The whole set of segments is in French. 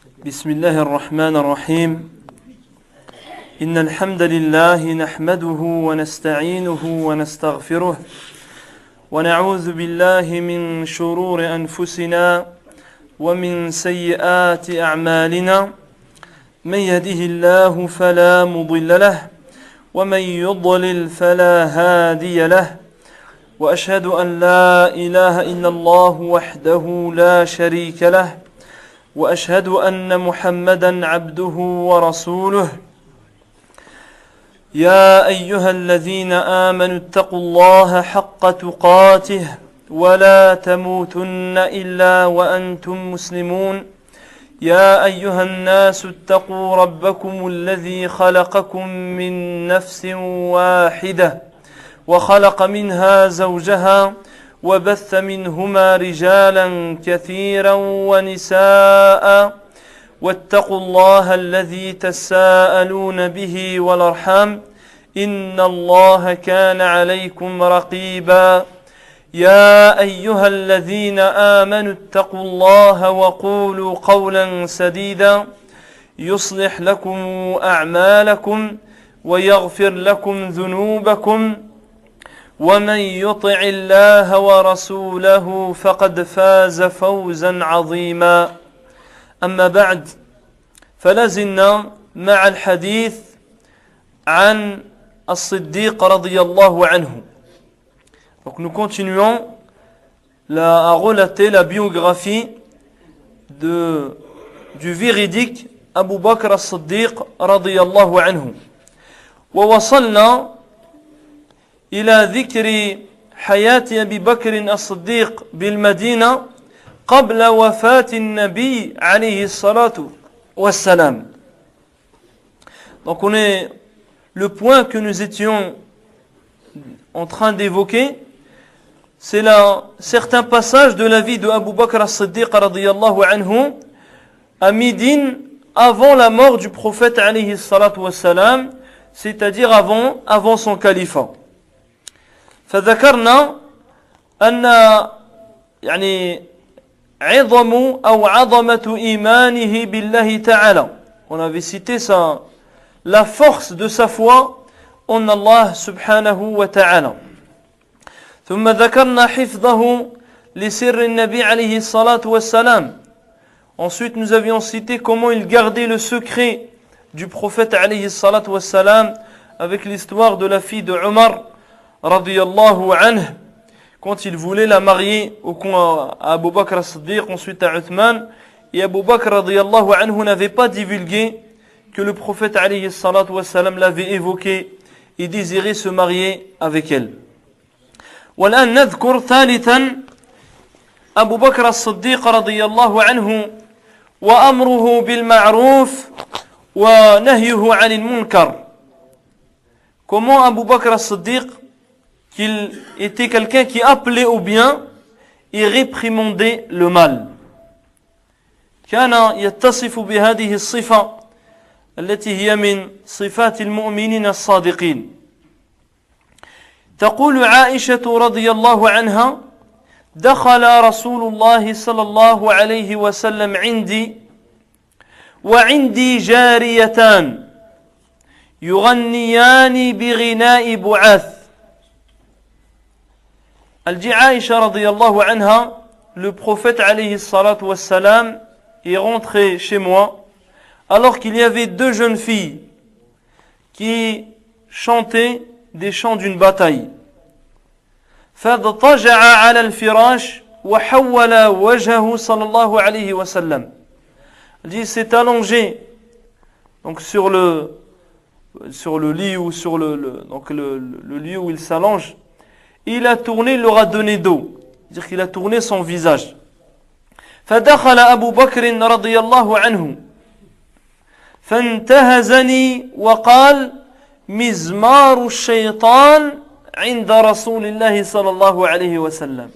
بسم الله الرحمن الرحيم إن الحمد لله نحمده ونستعينه ونستغفره ونعوذ بالله من شرور أنفسنا ومن سيئات أعمالنا من يهده الله فلا مضل له ومن يضلل فلا هادي له وأشهد أن لا إله إلا الله وحده لا شريك له وأشهد أن محمدا عبده ورسوله يا أيها الذين آمنوا اتقوا الله حق تقاته ولا تموتن إلا وأنتم مسلمون يا أيها الناس اتقوا ربكم الذي خلقكم من نفس واحدة وخلق منها زوجها وبث منهما رجالا كثيرا ونساء واتقوا الله الذي تساءلون به والأرحام إن الله كان عليكم رقيبا يا أيها الذين آمنوا اتقوا الله وقولوا قولا سديدا يصلح لكم أعمالكم ويغفر لكم ذنوبكم ومن يطع الله ورسوله فقد فاز فوزا عظيما أما بعد فلا زلنا مع الحديث عن الصديق رضي الله عنه. Donc nous continuons à relater la biographie du véridique Abu Bakr as-Siddiq رضي الله عنه. ووصلنا إلى ذكر حياة أبي بكر الصديق بالمدينة قبل وفاة النبي عليه الصلاة والسلام. Donc le point que nous étions en train d'évoquer, c'est certains passages de la vie de Abu Bakr as-Siddiq radiyallahu anhu à Médine avant la mort du prophète alayhi salatu wassalam, c'est-à-dire avant son califat. فذكرنا أن يعني عظم أو عظمة إيمانه بالله تعالى. On avait cité la force de sa foi en Allah subhanahu wa ta'ala. ثم ذكرنا حفظه لسر النبي عليه الصلاة والسلام. Ensuite nous avions cité comment il gardait le secret du prophète alayhi الصلاة والسلام avec l'histoire de la fille de Omar radiyallahu anhu, quand il voulait la marier à Abu Bakr as-Siddiq, ensuite à Uthman, et Abu Bakr radiyallahu anhu n'avait pas divulgué que le prophète alayhi salatu wassalam l'avait évoqué et désirait se marier avec elle. والآن نذكر ثالثا أبو بكر الصديق رضي الله عنه وأمره بالمعروف ونهيه عن المنكر. Comment Abu Bakr as-Siddiq, qu'il était quelqu'un qui appelait au bien et réprimandait le mal. كان يتصف بهذه الصفة التي هي من صفات المؤمنين الصادقين. تقول عائشة رضي الله عنها: دخل رسول الله صلى الله عليه وسلم عندي وعندي جاريتان يغنيان بغناء بعاث. Elle dit Aïcha radiyallahu anha, le prophète alayhi salatu wassalam est rentré chez moi alors qu'il y avait deux jeunes filles qui chantaient des chants d'une bataille. فاضطجع على الفراش وحول وجهه صلى الله عليه وسلم. Elle dit s'est allongé donc sur le lit ou sur le lieu où il s'allonge. Il a tourné, il leur a donné dos. C'est-à-dire qu'il a tourné son visage. فدخل أبو بكر رضي الله عنه فانتهزني وقال مزمار الشيطان عند رسول الله صلى الله عليه وسلم.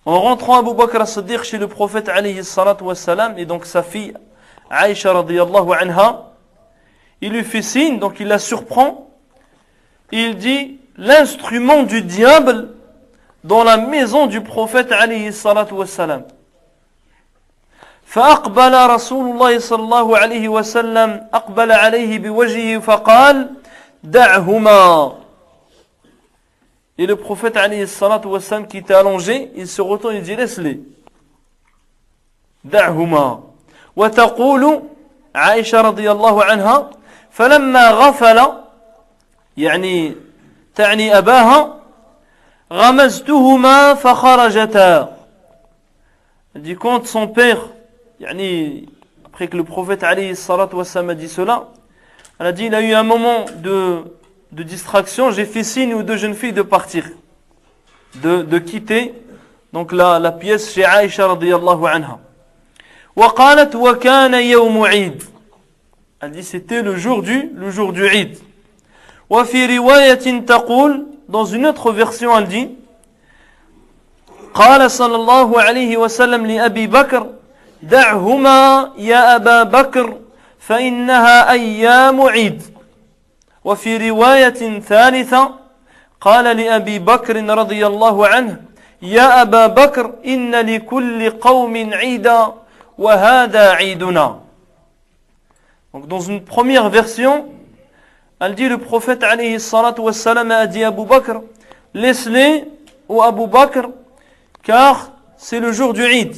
En rentrant Abu Bakr as-Siddiq chez le prophète alayhi salatu wassalam et donc sa fille Aïcha radiyallahu anha, il lui fait signe, donc il la surprend. Il dit: l'instrument du diable dans la maison du prophète alayhi salatu wassalam. فأقبل رسول الله صلى الله عليه وسلم أقبل عليه بوجهه فقال دعهما. Et le prophète alayhi salatu wassalam qui était allongé, il se retourne et dit laisse-les. دعهما. وتقول عائشة رضي الله عنها فلما غفل يعني تعني أباها غمزتهما فخرجتا. Elle dit quand son père, yani, après que le prophète alayhi salatu wassalam a dit cela, elle a dit il a eu un moment de distraction, j'ai fait signe aux deux jeunes filles de partir, de quitter donc la pièce chez Aïcha radiyallahu anha. وقالت وكان يوم عيد. Elle dit c'était le jour du Eid. وفي رواية تقول, dans une autre version elle dit قال صلى الله عليه وسلم لأبي بكر دعهما يا أبا بكر فإنها أيام عيد. وفي رواية ثالثة قال لأبي بكر رضي الله عنه يا أبا بكر إن لكل قوم عيدا وهذا عيدنا. Donc dans une première version, elle dit le prophète alayhi salatu wassalam a dit à Abu Bakr, laisse-les au Abu Bakr car c'est le jour du Eid.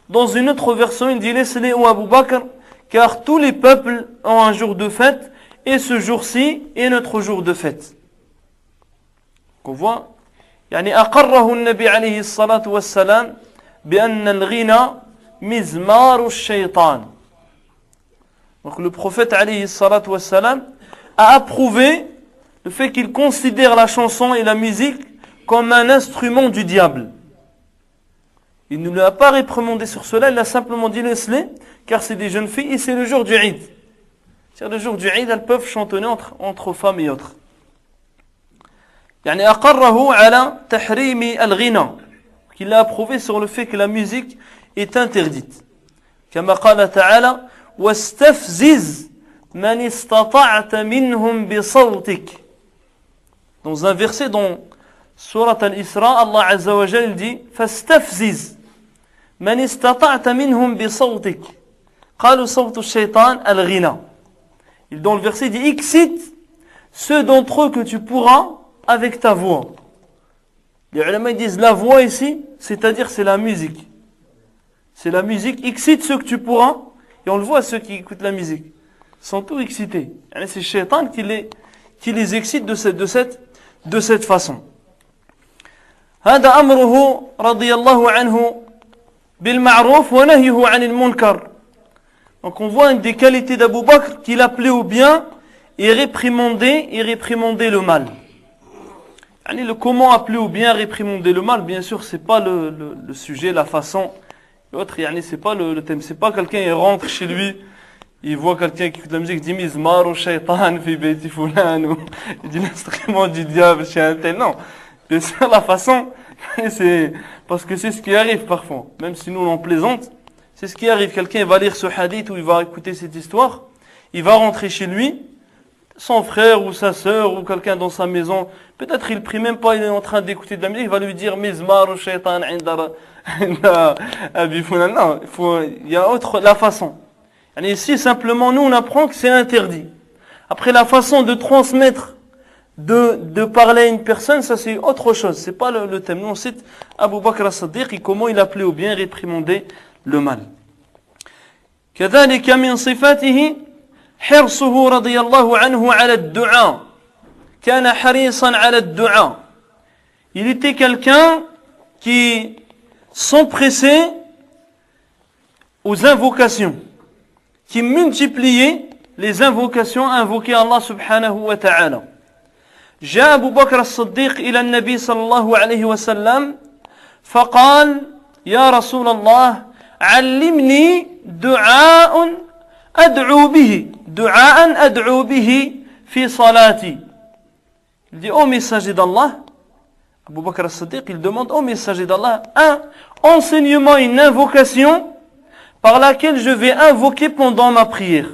Dans une autre version, il dit laisse-les au Abu Bakr car tous les peuples ont un jour de fête et ce jour-ci est notre jour de fête. On voit يعني أقره النبي عليه الصلاة والسلام بأن الغنى مزمار الشيطان. Donc le prophète alayhi salatu wassalam a approuvé le fait qu'il considère la chanson et la musique comme un instrument du diable. Il ne lui a pas réprimandé sur cela, il a simplement dit laisse-les car c'est des jeunes filles et c'est le jour du Eid. C'est-à-dire le jour du Eid, elles peuvent chantonner entre femmes et autres. يعني أقره على تحريم الغنى, qu'il a approuvé sur le fait que la musique est interdite. كما قال تعالى واستفزز من استطعت منهم بصوتك. Dans un verset dans Surat al-Isra, Allah Azza wa Jal dit فاستفزز من استطعت منهم بصوتك قالوا صوت الشيطان الغنى. Dans le verset, il dit excite ceux d'entre eux que tu pourras avec ta voix. Les ulama disent la voix ici, c'est-à-dire c'est la musique. C'est la musique, excite ceux que tu pourras. Et on le voit, ceux qui écoutent la musique sont tous excités. C'est le shaitan qui les excite de cette façon. هذا أمره رضي الله عنه بالمعروف ونهيه عن المنكر. Donc on voit une des qualités d'Abu Bakr qu'il appelait au bien et réprimandait le mal. Le comment appeler au bien, réprimander le mal, bien sûr, c'est pas le sujet, la façon. L'autre, c'est pas le thème. C'est pas quelqu'un qui rentre chez lui, il voit quelqu'un qui écoute la musique, il dit mizmar ou shaitan fi bayti fulan, ou il dit l'instrument du diable chez un tel. Non, bien sûr, la façon, c'est parce que c'est ce qui arrive parfois. Même si nous on plaisante, c'est ce qui arrive. Quelqu'un va lire ce hadith ou il va écouter cette histoire, il va rentrer chez lui, son frère ou sa sœur ou quelqu'un dans sa maison, peut-être il prie même pas, il est en train d'écouter de la musique, il va lui dire mizmar ou shaitan inda abi fulan. Non, il y a la façon. Et ici simplement nous on apprend que c'est interdit. Après la façon de transmettre, de parler à une personne, ça c'est autre chose, c'est pas le thème. Nous on cite Abu Bakr as-Siddiq et comment il appelait au bien, réprimander le mal. كذلك من صفاته حرصه رضي الله عنه على الدعاء. كان حريصا على الدعاء. Il était quelqu'un qui s'empressait aux invocations, qui multipliait les invocations, invoquer Allah subhanahu wa ta'ala. جاء أبو بكر الصديق إلى النبي صلى الله عليه وسلم فقال يا رسول الله علمني دعاء أدعو به في صلاتي. Il dit ô messager d'Allah, Abu Bakr as-Siddiq, il demande ô messager d'Allah un enseignement, une invocation par laquelle je vais invoquer pendant ma prière.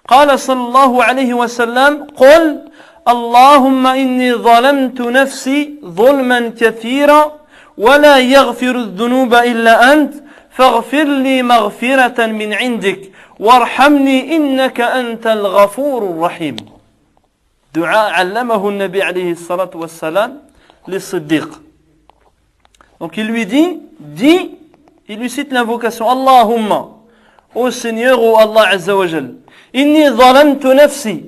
قال صلى الله عليه وسلم قل اللهم إني ظلمت نفسي ظلما كثيرا ولا يغفر الذنوب إلا أنت فاغفر لي مغفرة من عندك وارحمني إنك أنت الغفور الرحيم. دعاء علمه النبي عليه الصلاة والسلام للصديق. Donc il lui dit, il lui cite l'invocation Allahumma, ô Seigneur, ô Allah Azza wa Jal, inni zalamtu nafsi,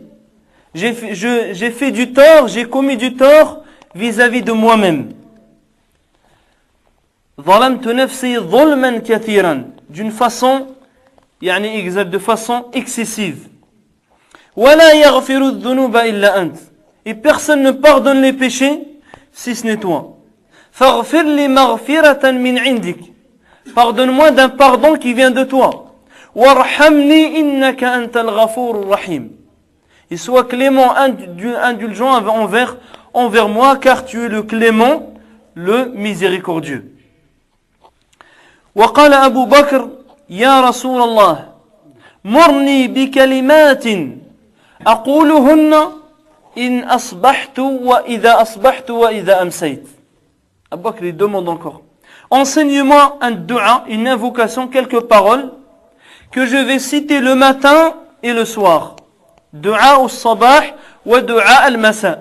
j'ai fait du tort, j'ai commis du tort vis-à-vis de moi-même. Zalamtu nafsi zulman kathiran, d'une façon, de façon excessive. Wala yaghfiru dhunuba illa ant, et personne ne pardonne les péchés si ce n'est toi. Faghfir li maghfiratan min indik, pardonne-moi d'un pardon qui vient de toi. Warhamni innaka antal ghafurur rahim, et sois clément, indulgent envers moi, car tu es le clément, le miséricordieux. وقال أبو بكر يا رسول الله مرني بكلمات أقولهن إن أصبحت وإذا أمسيت. Abu Bakr il demande encore, enseigne-moi un dua, une invocation, quelques paroles que je vais citer le matin et le soir. Dua al-sabah wa dua al-masa.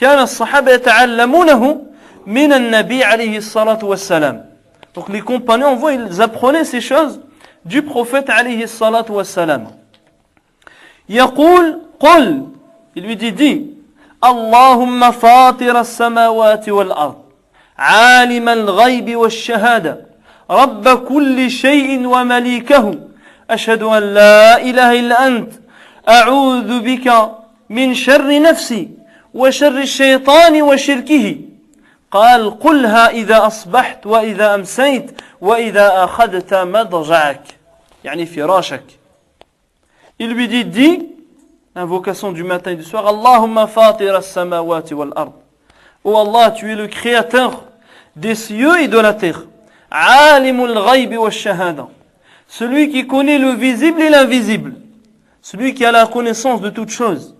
كان الصحابة يتعلمونه من النبي عليه الصلاة والسلام. Donc les compagnons, on voit, ils apprenaient ces choses du prophète عليه الصلاة والسلام. يقول قل, il lui dit, اللهم فاطر السماوات والأرض عالم الغيب والشهادة رب كل شيء ومليكه أشهد أن لا إله إلا أنت أعوذ بك من شر نفسي وشر الشيطان وشركه قال قلها إذا أصبحت وإذا أمسيت وإذا أخذت مضجعك يعني فراشك. Il lui dit, invocation du matin et du soir, Allahumma fatir as-samawati wal ard. Oh Allah, tu es le créateur des cieux et de la terre. Alimul ghaybi wa shahada. Celui qui connaît le visible et l'invisible. Celui qui a la connaissance de toutes choses.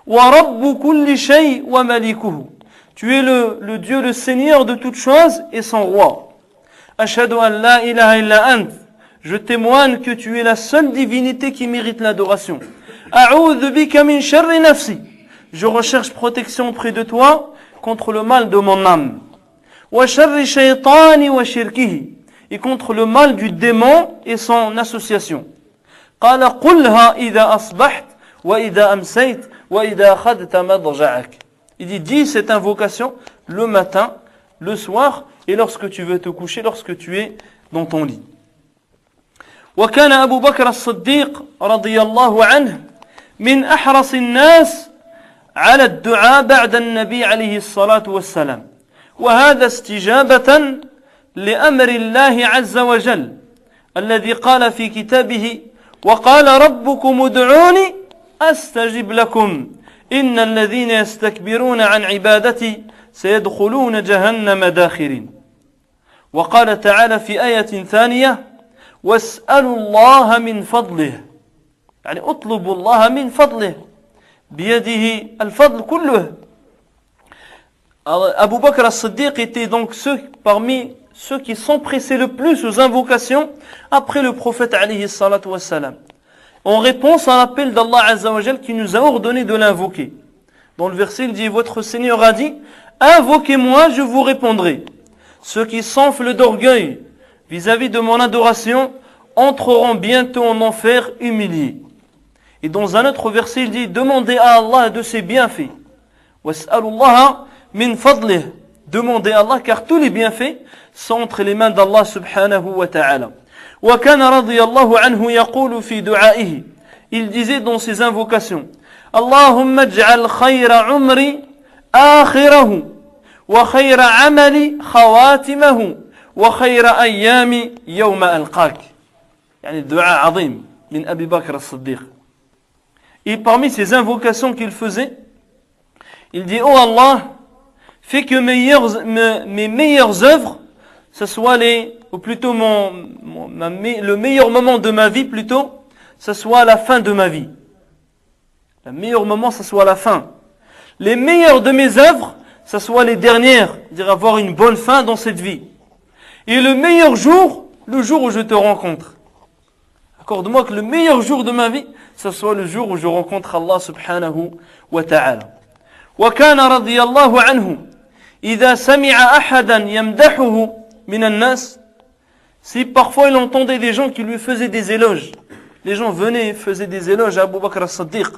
Wa rabbu kulli shay wa malikuhu. Tu es le Dieu, le Seigneur de toutes choses et son roi. Ashhadu an la ilaha illa ant. Je témoigne que tu es la seule divinité qui mérite l'adoration. A'udhu bika min sharri nafsi. Je recherche protection auprès de toi contre le mal de mon âme. Wa sharri shaytani wa shirkihi. Et contre le mal du démon et son association. Qala qulha idha asbaht wa idha amsayt wa idha akhadta madja'ak. Il dit, dis cette invocation le matin, le soir et lorsque tu veux te coucher, lorsque tu es dans ton lit. وكان أبو بكر الصديق رضي الله عنه من أحرص الناس على الدعاء بعد النبي عليه الصلاة والسلام وهذا استجابة لأمر الله عز وجل الذي قال في كتابه وقال ربكم ادعوني أستجب لكم إن الذين يستكبرون عن عبادتي سيدخلون جهنم داخرين وقال تعالى في آية ثانية واسألوا الله من فضله يعني اطلبوا الله من فضله بيده الفضل كله. Abu Bakr as-Siddiq était donc parmi ceux qui s'empressaient le plus aux invocations après le prophète alayhi salatu wassalam, en réponse à l'appel d'Allah Azza wa Jal qui nous a ordonné de l'invoquer. Dans le verset, il dit, votre Seigneur a dit, invoquez-moi, je vous répondrai. Ceux qui s'enflent d'orgueil vis-à-vis de mon adoration entreront bientôt en enfer humiliés. Et dans un autre verset, il dit, demandez à Allah de ses bienfaits. Was'alullaha min fadlih. Demandez à Allah, car tous les bienfaits sont entre les mains d'Allah subhanahu wa ta'ala. وكان رضي الله عنه يقول في دعائه. Il disait dans ses invocations, اللهم اجعل خير عمري آخره وخير عملي خواتمه وخير أيامي يوم ألقاك. يعني الدعاء عظيم من أبي بكر الصديق. Et parmi ces invocations qu'il faisait, il dit, oh Allah, fais que mes meilleures œuvres, ce soit ou plutôt le meilleur moment de ma vie plutôt, ce soit la fin de ma vie. Le meilleur moment, ce soit la fin. Les meilleures de mes œuvres, ce soit les dernières, c'est-à-dire avoir une bonne fin dans cette vie. Et le meilleur jour, le jour où je te rencontre. Accorde-moi que le meilleur jour de ma vie, ce soit le jour où je rencontre Allah subhanahu wa ta'ala. وكان رضي الله عنه إذا سمع أحدا يمدحه من الناس. Si parfois il entendait des gens qui lui faisaient des éloges, les gens venaient et faisaient des éloges à Abu Bakr as-Siddiq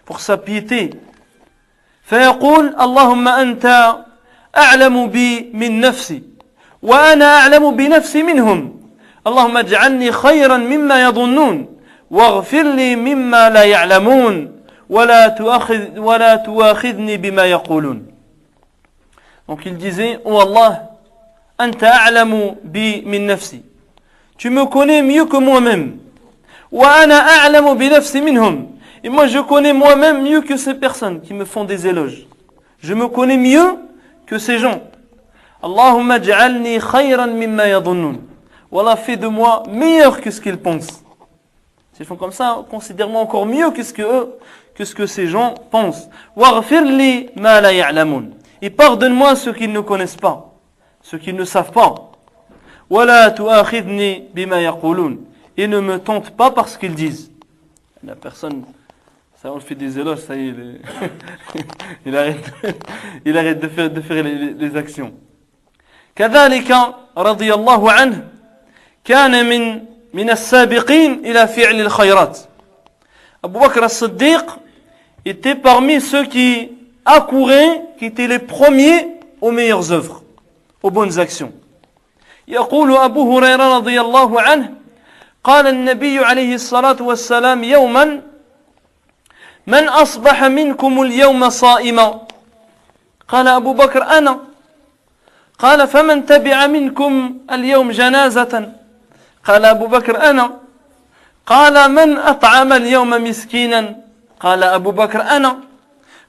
pour sa piété. فيقول اللهم أنت أعلم بي من نفسي وأنا أعلم بنفسي منهم اللهم اجعلني خيرا مما يظنون واغفر لي مما لا يعلمون ولا تؤاخذني بما يقولون. Donc il disait, oh Allah, أنت أعلم بي من نفسي. Tu me connais mieux que moi-même. وأنا أعلم بنفسي منهم. Et moi je connais moi-même mieux que ces personnes qui me font des éloges. Je me connais mieux que ces gens. Allahumma ja'alni khayran mimma yadhunnun. Wallah, fais de moi meilleur que ce qu'ils pensent. S'ils font comme ça, considère-moi encore mieux que ce que ces gens pensent. Waghfir li ma la ya'lamun. Et pardonne-moi ce qu'ils ne connaissent pas, ce qu'ils ne savent pas. Wala tu'akhidni bima yaqulun. Et ne me tente pas parce qu'ils disent. La personne, ça on fait des éloges, ça y est, il arrête de faire les actions. كذلك رضي الله عنه كان من السابقين إلى فعل الخيرات. Abu Bakr as-Siddiq était parmi ceux qui accouraient, qui étaient les premiers aux meilleures œuvres, aux bonnes actions. يقول أبو هريرة رضي الله عنه قال النبي عليه الصلاة والسلام يوما من أصبح منكم اليوم صائما قال أبو بكر أنا قال فمن تبع منكم اليوم جنازة قال أبو بكر أنا قال من أطعم اليوم مسكينا قال أبو بكر أنا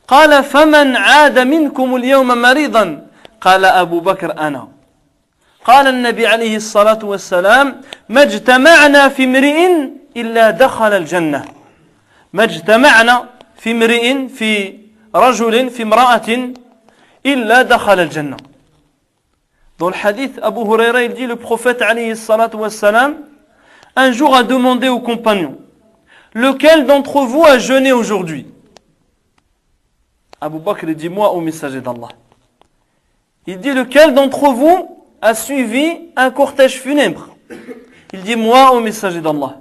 قال فمن عاد منكم اليوم مريضا قال أبو بكر أنا قال النبي عليه الصلاة والسلام ما اجتمعنا في امرئ إلا دخل الجنة ما اجتمعنا في امرئ في رجل في امرأة إلا دخل الجنة. Dans le hadith, Abu Huraira, il dit, le prophète alayhi salatu wassalam, un jour a demandé aux compagnons, lequel d'entre vous a jeûné aujourd'hui? Abu Bakr dit, moi au messager d'Allah. Il dit, lequel d'entre vous a suivi un cortège funèbre? Il dit, moi au messager d'Allah.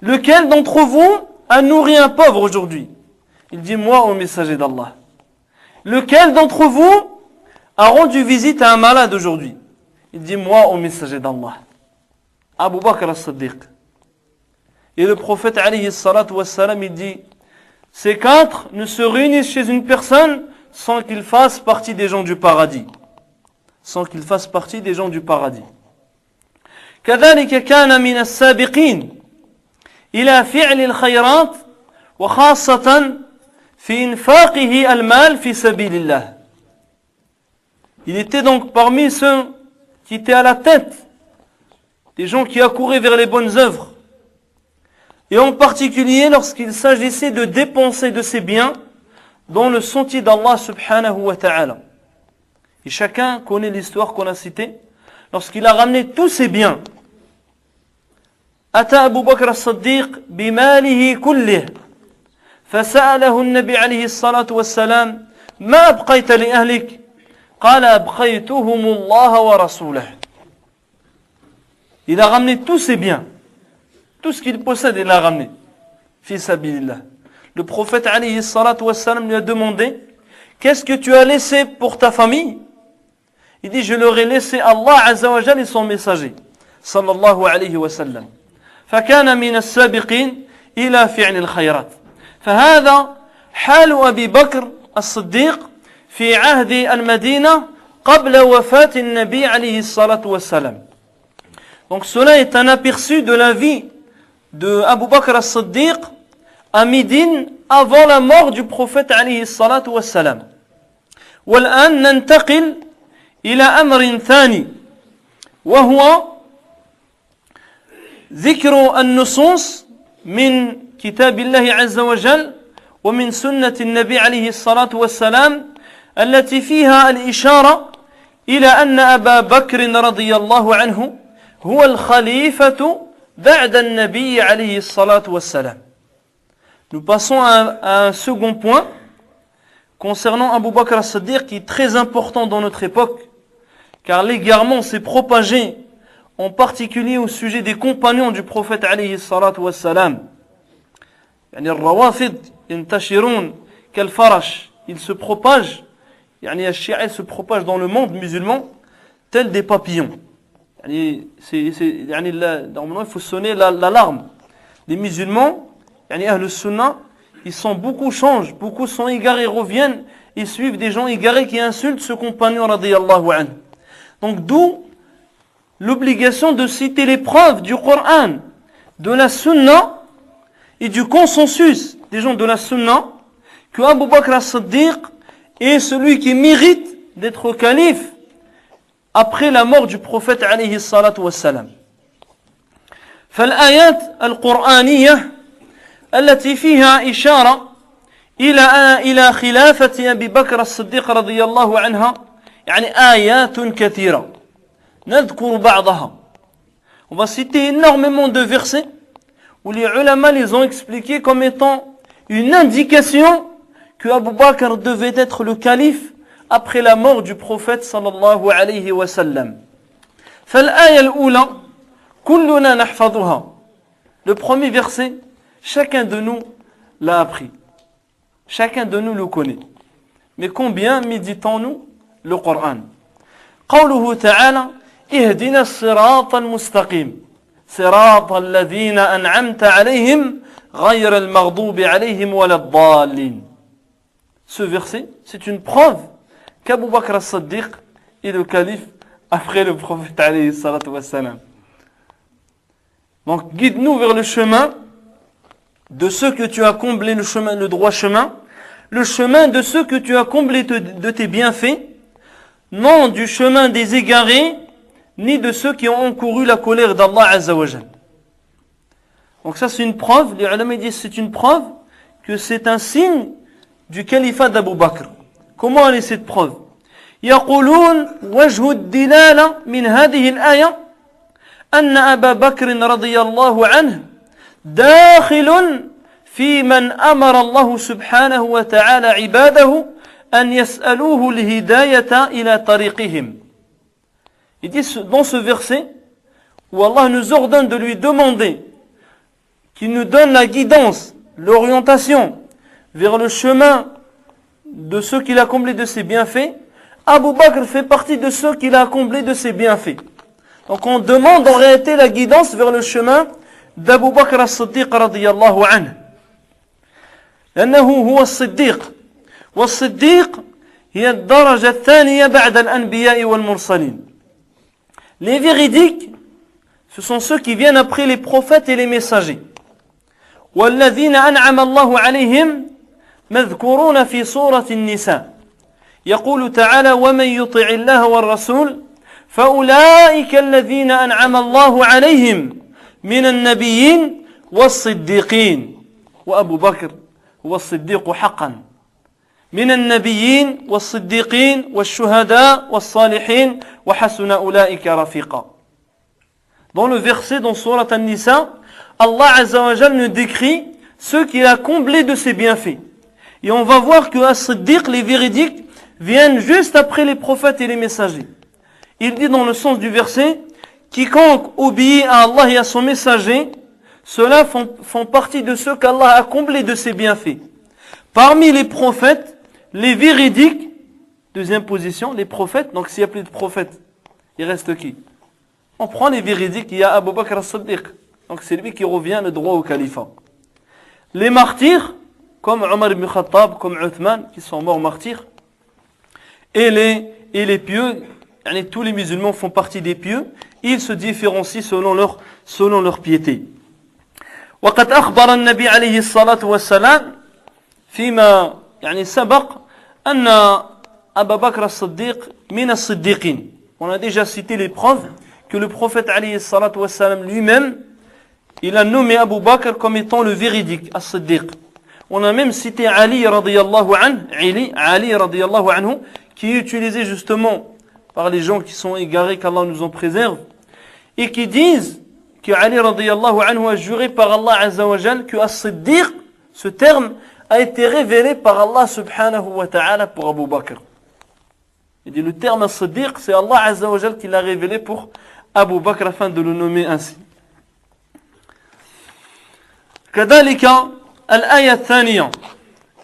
Lequel d'entre vous a nourri un pauvre aujourd'hui? Il dit, moi au messager d'Allah. Lequel d'entre vous a rendu visite à un malade aujourd'hui? Il dit, moi au messager d'Allah. Abu Bakr as-Siddiq. Et le prophète alayhi salatu wassalam, il dit, ces quatre ne se réunissent chez une personne sans qu'ils fassent partie des gens du paradis. Sans qu'ils fassent partie des gens du paradis. كذلك كان من السابقين إلى فعل الخيرات وخاصة في إنفاقه المال في سبيل الله. Il était donc parmi ceux qui étaient à la tête, des gens qui accouraient vers les bonnes œuvres, et en particulier lorsqu'il s'agissait de dépenser de ses biens dans le sentier d'Allah subhanahu wa ta'ala. Et chacun connaît l'histoire qu'on a citée, lorsqu'il a ramené tous ses biens. أتى أبو بكر الصديق بماله كله فسأله النبي عليه الصلاة والسلام ما أبقيت لأهلك قال أبقيتهم الله ورسوله. Il a ramené tous ses biens, tout ce qu'il possède, il l'a ramené. Fi sabilillah. Le prophète alayhi salatu wassalam lui a demandé, qu'est-ce que tu as laissé pour ta famille? Il dit, je leur ai laissé Allah azza wa jalla et son messager, sallallahu alayhi wa sallam. فكان من السابقين إلى فعل الخيرات. فهذا حال أبي بكر الصديق في عهد المدينة قبل وفاة النبي عليه الصلاة والسلام. Donc cela est un aperçu de la vie de Abu Bakr as-Siddiq à Médine avant la mort du prophète عليه الصلاة والسلام. والآن ننتقل إلى أمر ثاني وهو ذكر النصوص من كتاب الله عز وجل ومن سنة النبي عليه الصلاة والسلام التي فيها الإشارة إلى أن أبا بكر رضي الله عنه هو الخليفة بعد النبي عليه الصلاة والسلام. Nous passons à un second point concernant Abu Bakr as-Siddiq qui est très important dans notre époque, car l'égarement s'est propagé en particulier au sujet des compagnons du prophète عليه الصلاة والسلام. يعني الروافض ينتشرون كالفرش, ils se propagent, يعني الشيعة se propagent dans le monde musulman tels des papillons. Normalement, il faut sonner l'alarme. Les musulmans, Ahl Sunnah, beaucoup changent, beaucoup sont égarés, reviennent, ils suivent des gens égarés qui insultent ce compagnon radiyallahu anhu. Donc d'où l'obligation de citer les preuves du Coran, de la Sunna et du consensus des gens de la Sunna que Abu Bakr as-Siddiq est celui qui mérite d'être calife après la mort du prophète عليه الصلاة والسلام. فالآيات القرآنية التي فيها إشارة إلى خلافة أبي بكر الصديق رضي الله عنها آيات كثيرة نذكر بعضها. On va citer énormément de versets où les ulama les ont expliqués comme étant une indication que Abu Bakr devait être le calife après la mort du prophète sallallahu alayhi wa sallam. فالآية الأولى كلنا نحفظها. Le premier verset, chacun de nous l'a appris. Chacun de nous le connaît. Mais combien méditons-nous le Coran? قوله تعالى اهدنا الصراط المستقيم صراط الذين أنعمت عليهم غير المغضوب عليهم ولا الضالين. Ce verset, c'est une preuve qu'Abu Bakr as-Siddiq est le calife après le prophète alayhi salatu wassalam. Donc guide-nous vers le chemin de ceux que tu as comblé, le chemin, le droit chemin, le chemin de ceux que tu as comblé de tes bienfaits, non du chemin des égarés, ni de ceux qui ont encouru la colère d'Allah Azza wa Jal. Donc ça c'est une preuve, les ulama disent c'est une preuve que c'est un signe du califat d'Abu Bakr. Comment est cette preuve? يقولون وجه الدلالة من هذه الآية أن أبا بكر رضي الله عنه داخل في من أمر الله سبحانه وتعالى عباده أن يسألوه الهداية إلى طريقهم. Il dit dans ce verset où Allah nous ordonne de lui demander qu'il nous donne la guidance, l'orientation vers le chemin de ceux qu'il a comblé de ses bienfaits, Abu Bakr fait partie de ceux qu'il a comblé de ses bienfaits. Donc on demande en réalité la guidance vers le chemin d'Abu Bakr as-Siddiq radiyallahu anhu. لأنه هو الصديق والصديق هي الدرجة الثانية بعد الأنبياء والمرسلين. Les véridiques, ce sont ceux qui viennent après les prophètes et les messagers. والذين أنعم الله عليهم مذكورون في سورة النساء. يقول تعالى ومن يطع الله والرسول فأولئك الذين أنعم الله عليهم من النبيين والصديقين وأبو بكر هو الصديق حقا من النبيين والصديقين والشهداء والصالحين وحسن أولئك رفيقا. Dans le verset dans Surat An-Nisa, Allah Azza wa Jal nous décrit ceux qu'il a comblés de ses bienfaits. Et on va voir que As-Siddiq, les véridiques, viennent juste après les prophètes et les messagers. Il dit dans le sens du verset, quiconque obéit à Allah et à son messager, ceux-là font partie de ceux qu'Allah a comblés de ses bienfaits. Parmi les prophètes, les véridiques, deuxième position, les prophètes, donc s'il n'y a plus de prophètes, il reste qui? On prend les véridiques, il y a Abu Bakr as-Siddiq, donc c'est lui qui revient le droit au califat. Les martyrs, comme Omar ibn Khattab, comme Uthman, qui sont morts martyrs, et les pieux, tous les musulmans font partie des pieux, ils se différencient selon leur piété. وقد أخبر النبي عليه الصلاة والسلام فيما سبق أن أبا بكر الصديق من الصديقين. On a déjà cité les preuves que le prophète عليه الصلاة والسلام lui-même, il a nommé Abu Bakr comme étant le véridique, as-Siddiq. On a même cité Ali radiyallahu anhu, qui est utilisé justement par les gens qui sont égarés, qu'Allah nous en préserve. et qui disent que Ali radiyallahu anhu a juré par Allah azza wa jal que As-Siddiq, ce terme, a été révélé par Allah subhanahu wa ta'ala pour Abu Bakr. Il dit le terme As-Siddiq, c'est Allah azza wa jal qui l'a révélé pour Abu Bakr afin de le nommer ainsi. كذلك الآية الثانية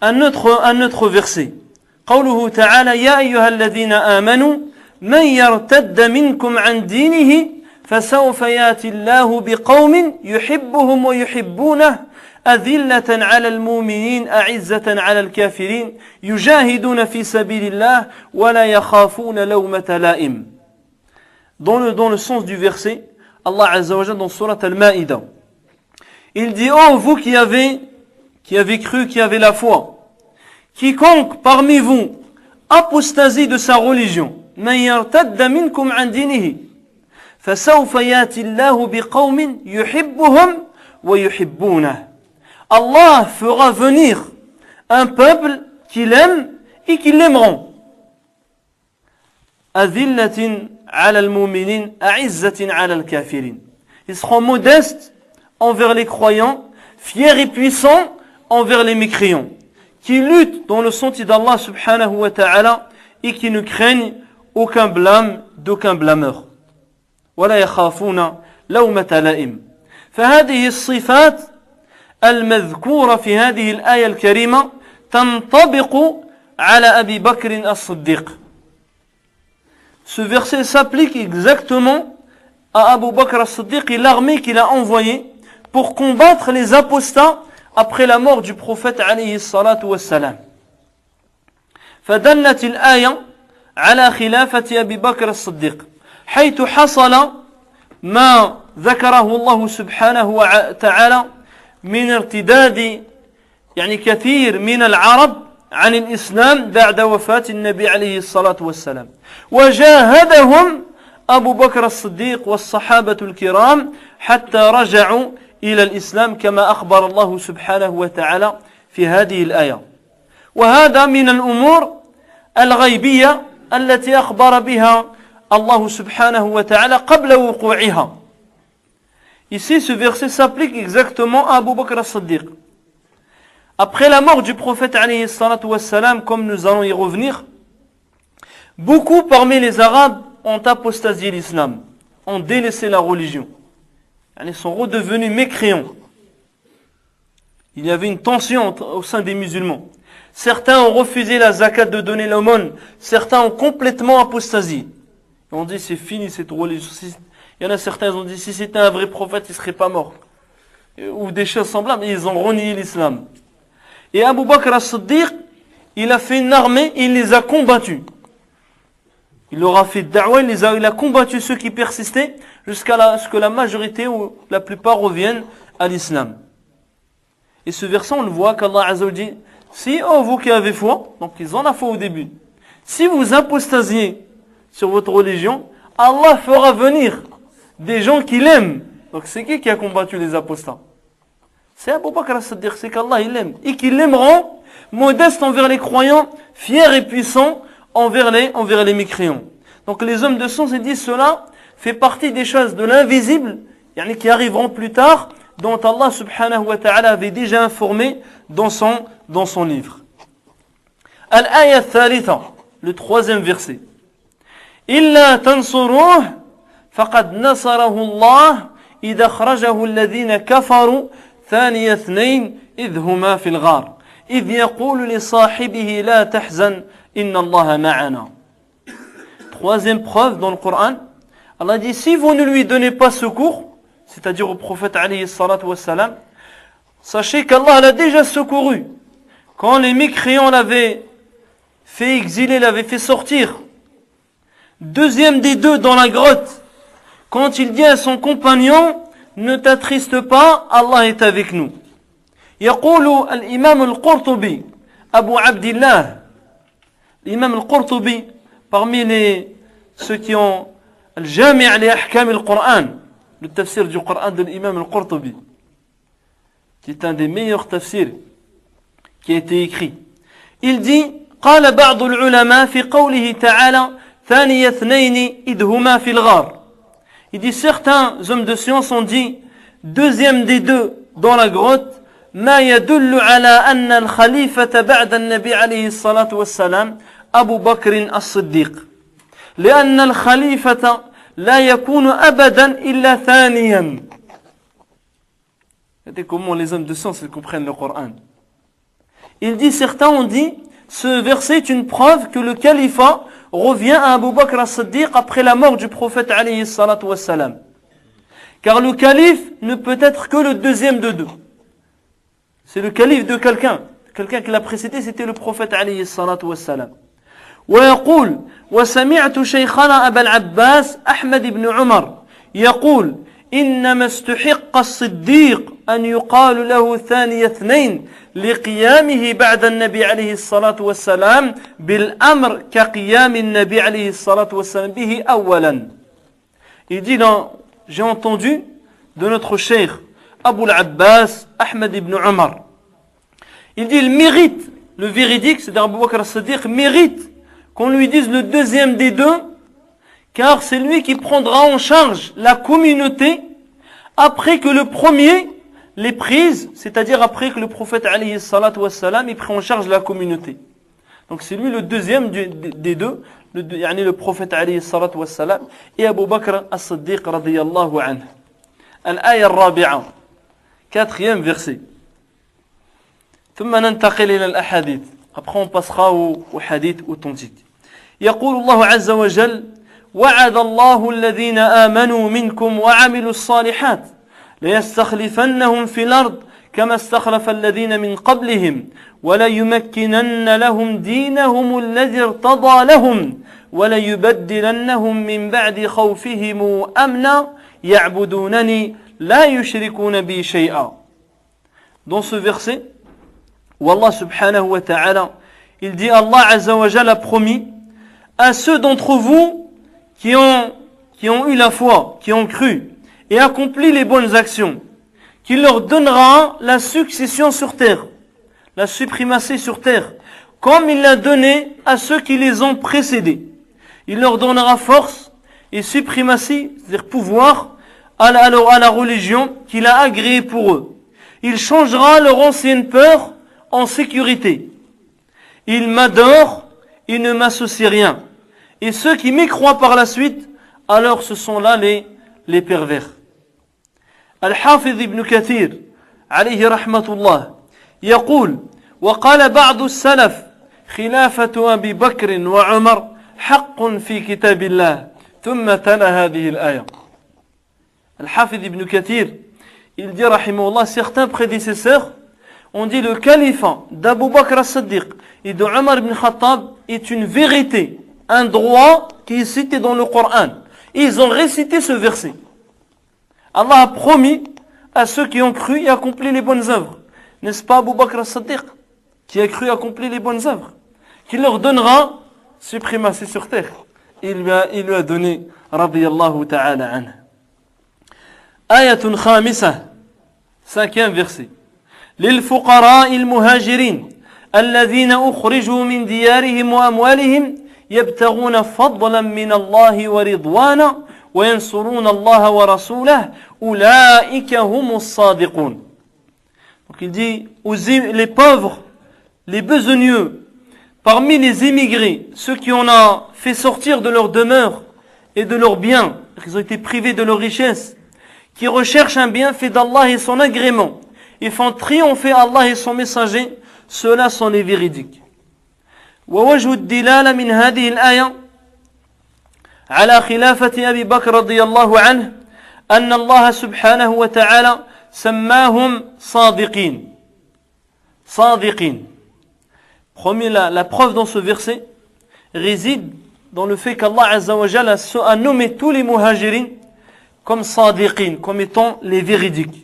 un autre verset قوله تعالى يا أيها الذين آمنوا من يرتد منكم عن دينه فسوف يأتي الله بقوم يحبهم ويحبونه أذلة على المؤمنين أعزة على الكافرين يجاهدون في سبيل الله ولا يخافون لومة لائم. Dans le sens du verset, Allah Azza wa Jalla dans Surat Al-Ma'idah, il dit oh vous qui avez cru, qui avez la foi, quiconque parmi vous apostasie de sa religion, man yartadda minkum an dinihi fasawfa yati Allahu biqawmin yuhibbuhum wa yuhibbunah. Allah fera venir un peuple qu'il aime et qui l'aimeront. Azillatin ala al-mu'minin a'izzatin ala al-kafirin. Ils seront modestes envers les croyants, fiers et puissants envers les mécréants, qui luttent dans le sentier d'Allah subhanahu wa ta'ala et qui ne craignent aucun blâme d'aucun blâmeur. ولا يخافون لومة لائم. فهذه الصفات المذكورة في هذه الآية الكريمة تنطبق على أبي بكر الصديق. Ce verset s'applique exactement à Abu Bakr as-Siddiq et l'armée qu'il a envoyée pour combattre les apostats après la mort du prophète عليه الصلاة والسلام. فدلت الآية على خلافة أبي بكر الصديق حيث حصل ما ذكره الله سبحانه وتعالى من ارتداد كثير من العرب عن الإسلام بعد وفاة النبي عليه الصلاة والسلام وجاهدهم أبو بكر الصديق والصحابة الكرام حتى رجعوا إلى الإسلام كما أخبر الله سبحانه وتعالى في هذه الآية. وهذا من الأمور الغيبية التي أخبر بها Allah subhanahu wa ta'ala qabla wuqu'iha. Ici, ce verset s'applique exactement à Abu Bakr as-Siddiq. Après la mort du prophète alayhi salatu wassalam, comme nous allons y revenir, beaucoup parmi les Arabes ont apostasié l'islam, ont délaissé la religion. Ils sont redevenus mécréants. Il y avait une tension au sein des musulmans. Certains ont refusé la zakat de donner l'aumône, certains ont complètement apostasié. On dit c'est fini cette religion. Il y en a certains qui ont dit si c'était un vrai prophète, il ne serait pas mort. Ou des choses semblables, et ils ont renié l'islam. Et Abu Bakr as-Siddiq, il a fait une armée, il les a combattus. Il leur a fait da'wa, il a combattu ceux qui persistaient jusqu'à ce que la majorité ou la plupart reviennent à l'islam. Et ce verset, on le voit qu'Allah Azza wa Jalla dit si vous qui avez foi, donc ils ont la foi au début, si vous apostasiez sur votre religion, Allah fera venir des gens qui l'aiment. Donc c'est qui a combattu les apostats? C'est Abu Bakr as-Siddiq, c'est qu'Allah il l'aime. Et qu'ils l'aimeront, modestes envers les croyants, fiers et puissants envers les mécréants. Donc les hommes de science ils disent cela fait partie des choses de l'invisible, qui arriveront plus tard, dont Allah subhanahu wa ta'ala avait déjà informé dans son livre. Al-Aya al-Thalitha, le troisième verset. إلا تنصروه فقد نصره الله إذا أخرجه الذين كفروا ثاني اثنين إذ هما في الغار إذ يقول لصاحبه لا تحزن إن الله معنا. Troisième preuve dans le Coran, Allah dit si vous ne lui donnez pas secours, c'est-à-dire au prophète alayhi salatu wassalam, sachez qu'Allah l'a déjà secouru. Quand les mécréants l'avaient fait exiler, l'avaient fait sortir, deuxième des deux dans la grotte, quand il dit à son compagnon ne t'attriste pas, Allah est avec nous. يقول الإمام القرطبي أبو عبد الله, l'imam al-Qurtubi, parmi ceux qui ont الجامع لأحكام القرآن, le tafsir du Coran de l'imam al-Qurtubi, qui est un des meilleurs tafsirs qui a été écrit. Il dit قال بعض العلماء في قوله تعالى ثاني اثنين إذ هما في الغار Il dit certains hommes de science ont dit deuxième des deux dans la grotte ما يدل على أن الخليفة بعد النبي عليه الصلاة والسلام أبو بكر الصديق لأن الخليفة لا يكون أبدا إلا ثانيا. Regardez comment les hommes de science ils comprennent le Coran. Il dit, certains ont dit, ce verset est une preuve que le califat revient à Abu Bakr as-Siddiq après la mort du prophète alayhi salatu wassalam. Car le calife ne peut être que le deuxième de deux. C'est le calife de quelqu'un. Quelqu'un qui l'a précédé, c'était le prophète alayhi salatu wassalam. ويقول وسمعت شيخنا أبا العباس أحمد بن عمر يقول إنما استحق الصديق أن يقال له ثاني اثنين لقيامه بعد النبي عليه الصلاة والسلام بالأمر كقيام النبي عليه الصلاة والسلام به أولا. Il dit j'ai entendu de notre cheikh Abu al-Abbas Ahmed ibn Omar. Il dit il mérite, le véridique, c'est-à-dire Abu Bakr as-Siddiq mérite qu'on lui dise le deuxième des deux, car c'est lui qui prendra en charge la communauté après que le premier l'ait prise, c'est-à-dire après que le prophète alayhi salatu wassalam ait pris en charge la communauté. Donc c'est lui le deuxième des deux, le prophète alayhi salatu wassalam et Abu Bakr as-Siddiq radiyallahu anhu. Al-aya al-rabi'a, quatrième verset. ثم ننتقل إلى الأحاديث. Après on passera au hadith authentique. يقول الله عز وجل وعد الله الذين آمنوا منكم وعملوا الصالحات ليستخلفنهم في الأرض كما استخلف الذين من قبلهم وليمكنن لهم دينهم الذي ارتضى لهم وليبدلنهم من بعد خوفهم أمنا يعبدونني لا يشركون بي شيئا. Dans ce verset, où Allah subhanahu wa ta'ala, il dit Allah azza wa jalla a promis à ceux d'entre vous qui ont eu la foi, qui ont cru et accompli les bonnes actions, qu'il leur donnera la succession sur terre, la suprématie sur terre, comme il l'a donné à ceux qui les ont précédés. Il leur donnera force et suprématie, c'est-à-dire pouvoir, à la religion qu'il a agréée pour eux. Il changera leur ancienne peur en sécurité. Ils m'adorent, ils ne m'associent rien. Et ceux qui m'écroient par la suite, alors ce sont là les pervers. Al-Hafiz ibn Kathir, alayhi rahmatullah, يقول وقال بعض السلف خلافة أبي بكر وعمر حق في كتاب الله ثم تلا هذه الآية. Al-Hafiz ibn Kathir, il dit rahimahullah, certains prédécesseurs ont dit le califat d'Abu Bakr as-Siddiq et de Omar ibn Khattab est une vérité, un droit qui est cité dans le Coran. Et ils ont récité ce verset. Allah a promis à ceux qui ont cru et accompli les bonnes œuvres. N'est-ce pas Abu Bakr as-Siddiq qui a cru et accompli les bonnes œuvres, qui leur donnera suprématie sur terre. Il lui a donné radiyallahu ta'ala anhu. Ayatun khamisah, cinquième verset. للفقراء المهاجرين الذين أخرجوا من ديارهم وأموالهم يبتغون فضلا من الله ورضوانا وينصرون الله ورسوله أولئك هم الصادقون. Donc il dit les pauvres, les besogneux, parmi les émigrés, ceux qui on a fait sortir de leur demeure et de leurs biens, ils ont été privés de leur richesse, qui recherchent un bienfait d'Allah et son agrément, et font triompher Allah et son messager, ceux-là sont les véridiques. ووجه الدلالة من هذه الآية على خلافة أبي بكر رضي الله عنه أن الله سبحانه وتعالى سماهم صادقين. صادقين. Premier, la preuve dans ce verset réside dans le fait qu'Allah Azza wa Jalla a nommé tous les muhajirin comme sadiqin, comme étant les véridiques.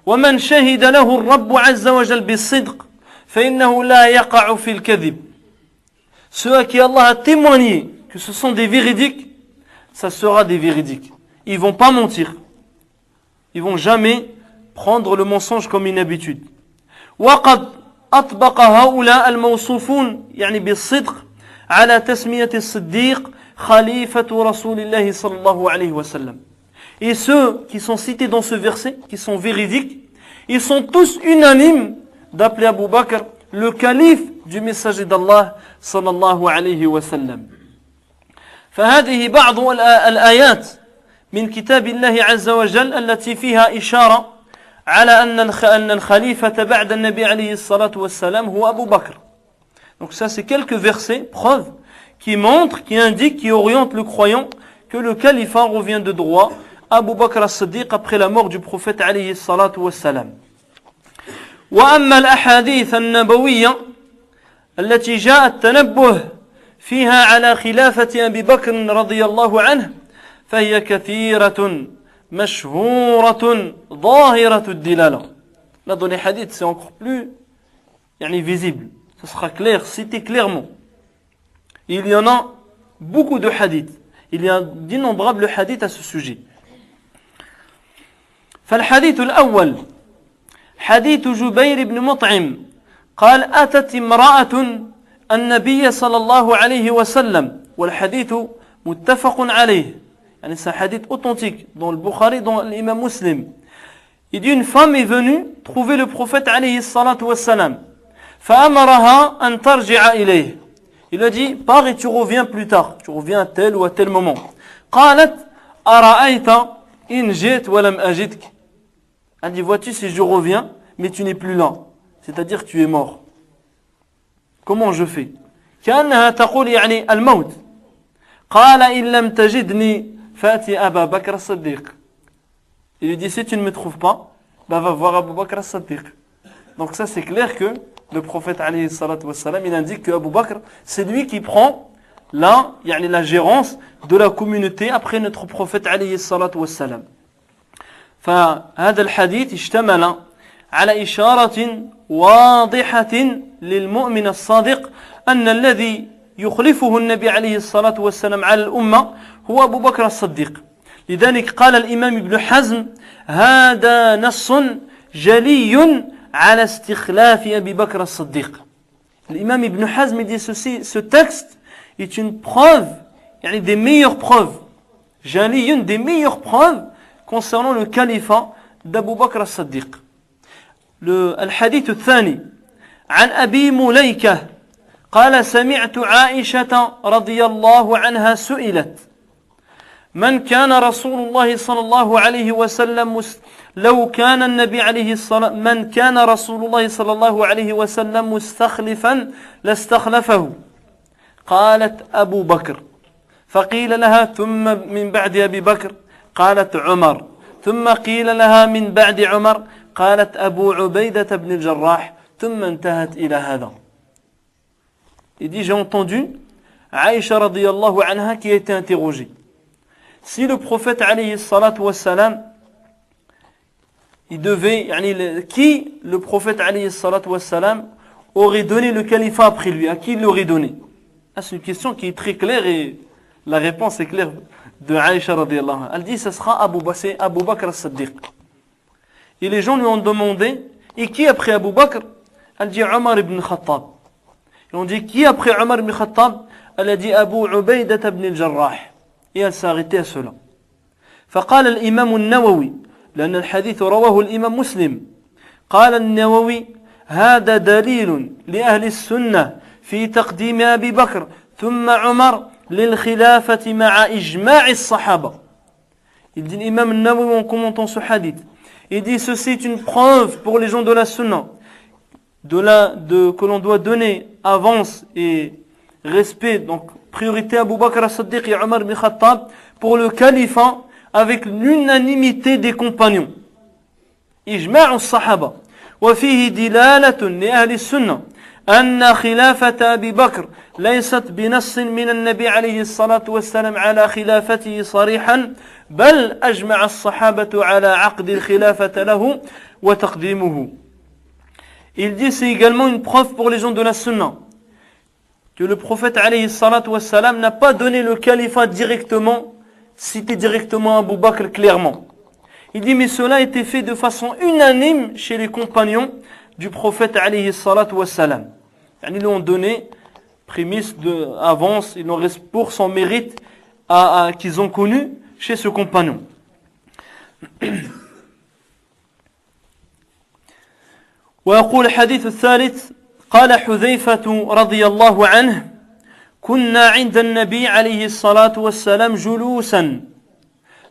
ومن شهد له الرب عز وجل بالصدق فإنه لا يقع في الكذب. Ceux à qui Allah a témoigné que ce sont des véridiques, ça sera des véridiques. Ils vont pas mentir. Ils vont jamais prendre le mensonge comme une habitude. وقد أطبق هؤلاء الموصوفون يعني بالصدق على تسمية الصديق خليفة رسول الله صلى الله عليه وسلم. et ceux qui sont cités dans ce verset, qui sont véridiques, ils sont tous unanimes d'appeler Abu Bakr le calife du messager d'Allah sallallahu alayhi wa sallam. فهذه بعض الآيات من كتاب الله عز وجل التي فيها إشارة على أن الخليفة بعد النبي عليه الصلاة والسلام هو أبو بكر. Donc ça c'est quelques versets, preuves, qui montrent, qui indiquent, qui orientent le croyant que le califat revient de droit à Abu Bakr as-Siddiq après la mort du prophète عليه الصلاة والسلام. وأما الأحاديث النبوية التي جاء التنبه فيها على خلافة أبي بكر رضي الله عنه فهي كثيرة مشهورة ظاهرة الدلالة. Là dans les hadiths c'est encore plus visible, ce sera clair, cité clairement. Il y en a beaucoup de hadiths, il y a d'innombrables hadiths à ce sujet. فالحديث الأول حديث جبير بن مطعم قال أتت امرأة النبي صلى الله عليه وسلم والحديث متفق عليه. C'est un hadith authentique dans le Bukhari, dans l'imam Muslim. Il dit une femme est venue trouver le prophète عليه الصلاة والسلام فأمرها أن ترجع إليه. Il lui a dit pars et tu reviens plus tard, tu reviens à tel ou à tel moment. قالت أرأيت إن جئت ولم أجدك. Elle dit vois-tu si je reviens mais tu n'es plus là, c'est-à-dire tu es mort, comment je fais? كأنها تقول الموت. قال إن لم تجدني فأتي أبا بكر الصديق. Il lui dit si tu ne me trouves pas, va voir Abu Bakr as-Siddiq. Donc ça c'est clair que le prophète alayhi salatu wassalam, il indique que Abu Bakr c'est lui qui prend la gérance de la communauté après notre prophète alayhi salatu wassalam. فهذا الحديث اشتمل على إشارة واضحة للمؤمن الصادق أن الذي يخلفه النبي عليه الصلاة والسلام على الأمة هو أبو بكر الصديق. لذلك قال الإمام ابن حزم هذا نص جلي على استخلاف أبي بكر الصديق. L'imam Ibn Hazm dit ceci, ce texte est une preuve, des meilleures preuves, une des meilleures preuves concernant le califat d'Abu Bakr as-Siddiq. الحديث الثاني عن أبي مليكة قال سمعت عائشة رضي الله عنها سئلت من كان رسول الله صلى الله عليه وسلم لو كان النبي عليه الصلاة من كان رسول الله صلى الله عليه وسلم مستخلفا لاستخلفه قالت أبو بكر فقيل لها ثم من بعد أبي بكر قالت عمر ثم قيل لها من بعد عمر قالت أبو عبيدة بن الجراح ثم انتهت إلى هذا. Il dit j'ai entendu Aïcha radiyallahu anha qui a été interrogée. Si le prophète alayhi salatu wassalam il devait qui le prophète alayhi salatu wassalam aurait donné le califat après lui, à qui il l'aurait donné? C'est une question qui est très claire et la réponse est claire de Aïcha radiyallahu anha. Elle dit ce sera Abu Bakr as-Siddiq. Et les gens lui ont demandé et qui après Abu Bakr? Elle dit Omar ibn Khattab. Ils ont dit qui après Omar ibn Khattab? Elle a dit Abu Ubaidah ibn al-Jarrah. Et elle s'est arrêtée à cela. فقال الإمام النووي لأن الحديث رواه الإمام مسلم قال النووي هذا دليل لأهل السنة في تقديم أبي بكر ثم عمر للخلافة مع إجماع الصحابة. Il dit l'imam al-Nawawi en commentant ce hadith, il dit ceci est une preuve pour les gens de la sunna que l'on doit donner avance et respect, donc priorité à Abu Bakr as-Siddiq et Omar ibn Khattab pour le califat avec l'unanimité des compagnons. إجماع الصحابة وفيه دلالة لأهل السنة أن خلافة أبي بكر ليست بنص من النبي عليه الصلاة والسلام على خلافته صريحا بل أجمع الصحابة على عقد الخلافة له وتقديمه. Il dit c'est également une preuve pour les gens de la sunna que le prophète alayhi salatu wassalam n'a pas donné le califat directement, cité directement Abu Bakr clairement. Il dit mais cela a été fait de façon unanime chez les compagnons du prophète alayhi salatu wassalam. Ils lui ont donné prémisse avance, ils l'ont pour son mérite qu'ils ont connu chez ce compagnon. ويقول الحديث الثالث قال حذيفة رضي الله عنه كنا عند النبي عليه الصلاة والسلام جلوسا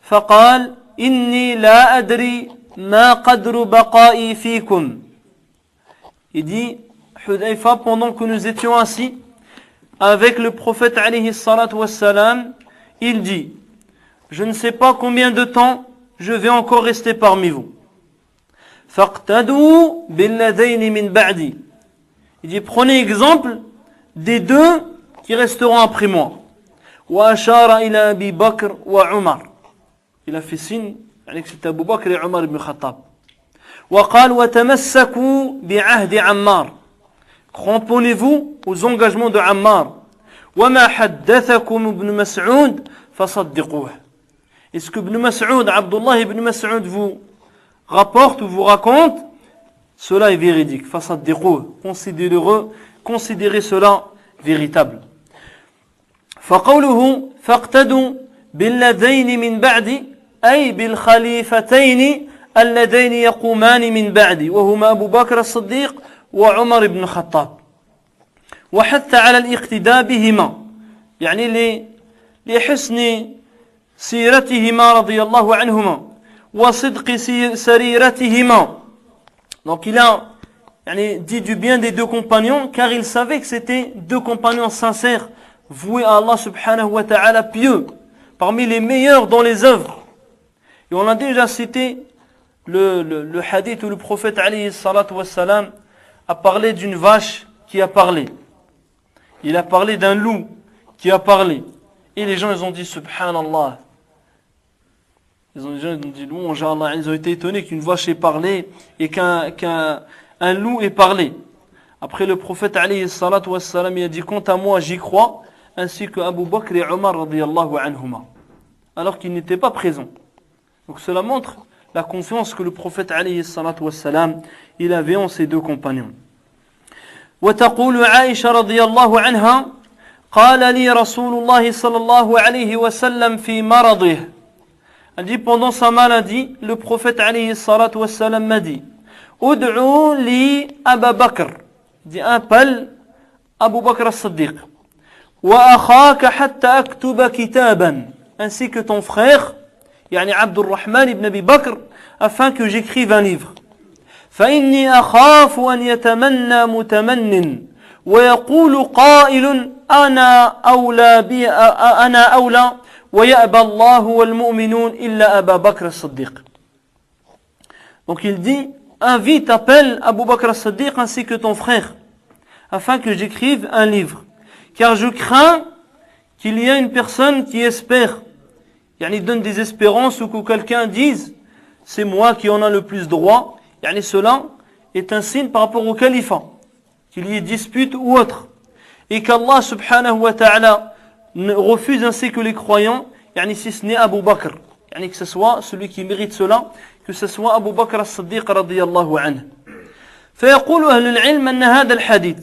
فقال إني لا أدري ما قدر بقائي فيكم. Il dit, Hudayfa, pendant que nous étions assis avec le prophète alayhi salatu wassalam, il dit, je ne sais pas combien de temps je vais encore rester parmi vous. فَاقْتَدُوا بِالَّذَيْنِ مِنْ بَعْدِ. Il dit, prenez exemple des deux qui resteront après moi. وَأَشَارَ إِلَى أَبِي بَكْرٍ وَعُمَرٍ. Il a fait signe, que c'était Abu Bakr et Omar ibn Khattab. وَقَالْ وَتَمَسَّكُوا بِعَهْدِ عَمَّارٍ. Cramponnez-vous aux engagements de Ammar. وَمَا حَدَّثَكُمْ ابْنُ مَسْعُودٍ فَصَدِّقُوهُ. Et ce que Ibn Mas'ud, Abdullah ibn Mas'ud vous rapporte ou vous raconte, cela est véridique. فَصَدِّقُوهُ. Considérez cela véritable. فَقَوْلُهُ فَاقْتَدُوا بِالَّذَيْنِ مِنْ بَعْدِ أي بالخليفتين اللذين يقومان من بعد وهما أبو بكر الصديق وعمر بن الخطاب وحث على الاقتداء بهما يعني لحسن سيرتهما رضي الله عنهما وصدق سريرتهما. Donc il a dit du bien des deux compagnons car il savait que c'était deux compagnons sincères voués à Allah subhanahu wa ta'ala, pieux, parmi les meilleurs dans les œuvres. Et on a déjà cité le hadith où le prophète alayhi salatu wassalam a parlé d'une vache qui a parlé. Il a parlé d'un loup qui a parlé. Et les gens ils ont dit subhanallah. Les gens ils ont dit louange à Allah. Ils ont été étonnés qu'une vache ait parlé et qu'un loup ait parlé. Après le prophète alayhi salatu wassalam il a dit quant à moi j'y crois, ainsi que Abu Bakr et Omar radiyallahu anhuma, alors qu'ils n'étaient pas présents. Donc cela montre la confiance que le prophète alayhi salatu wassalam il avait en ses deux compagnons. وتقول عائشة رضي الله عنها قال لي رسول الله صلى الله عليه وسلم في مرضه. Elle dit pendant sa maladie le prophète alayhi salatu wassalam m'a dit ادعوا لي أبا بكر. Il dit appelle Abu Bakr as-Siddiq. وأخاك حتى أكتب كتابا. Ainsi que ton frère يعني عبد الرحمن بن أبي بكر afin que j'écrive un livre. فإني أخاف أن يتمنى متمن ويقول قائل أنا أولى ويأبى الله والمؤمنون إلا أبا بكر الصديق. Donc il dit invite, appelle Abu Bakr as-Siddiq ainsi que ton frère afin que j'écrive un livre, car je crains qu'il y ait une personne qui espère, il donne des espérances ou que quelqu'un dise c'est moi qui en a le plus droit. Cela est un signe par rapport au califat, qu'il y ait dispute ou autre, et qu'Allah subhanahu wa ta'ala refuse ainsi que les croyants, si ce n'est Abu Bakr, que ce soit celui qui mérite cela, que ce soit Abu Bakr as-Siddiq radiyallahu anhu. فيقول أهل العلم أن هذا الحديث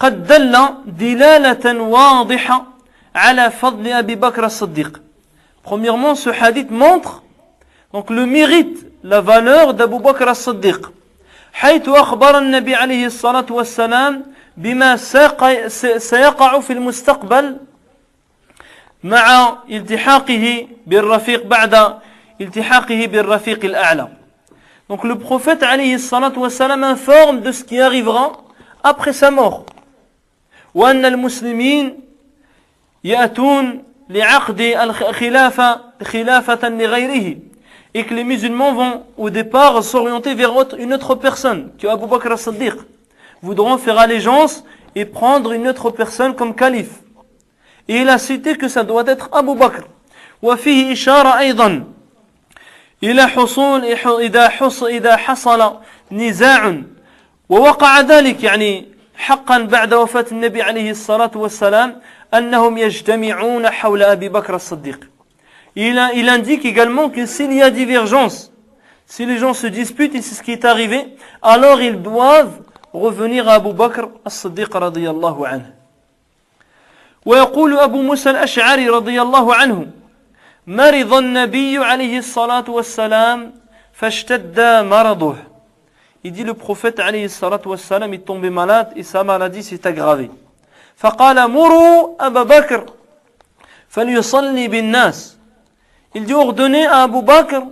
قد دل دلالة واضحة على فضل أبي بكر الصديق. Premièrement, ce hadith montre donc le mérite, la valeur d'Abu Bakr as-Siddiq. حيث أخبر النبي عليه الصلاة والسلام بما سيقع في المستقبل مع التحاقه بالرفيق بعد التحاقه بالرفيق الأعلى. Donc le prophète عليه الصلاة والسلام informe de ce qui arrivera après sa mort. وأن المسلمين يأتون لعقد الخلافة خلافة لغيره. Et que les musulmans vont au départ s'orienter vers une autre personne, que Abu Bakr as-Siddiq, voudront faire allégeance et prendre une autre personne comme calife. Et il a cité que ça doit être Abu Bakr. وفيه إشارة أيضا إلى حصول إذا حصل نزاع ووقع ذلك حقا بعد وفاة النبي عليه الصلاة والسلام أنهم يجتمعون حول أبي بكر الصديق. Il indique également que s'il y a divergence, si les gens se disputent, et c'est ce qui est arrivé, alors ils doivent revenir à Abu Bakr as-Siddiq radiyallahu anhu. ويقول أبو موسى الأشعري رضي الله عنه مرض النبي عليه الصلاة والسلام فاشتد مرضه. Il dit le prophète عليه الصلاة والسلام est tombé malade et sa maladie s'est aggravée. فقال مروا أبا بكر فليصلي بالناس. Il dit ordonnez à Abu Bakr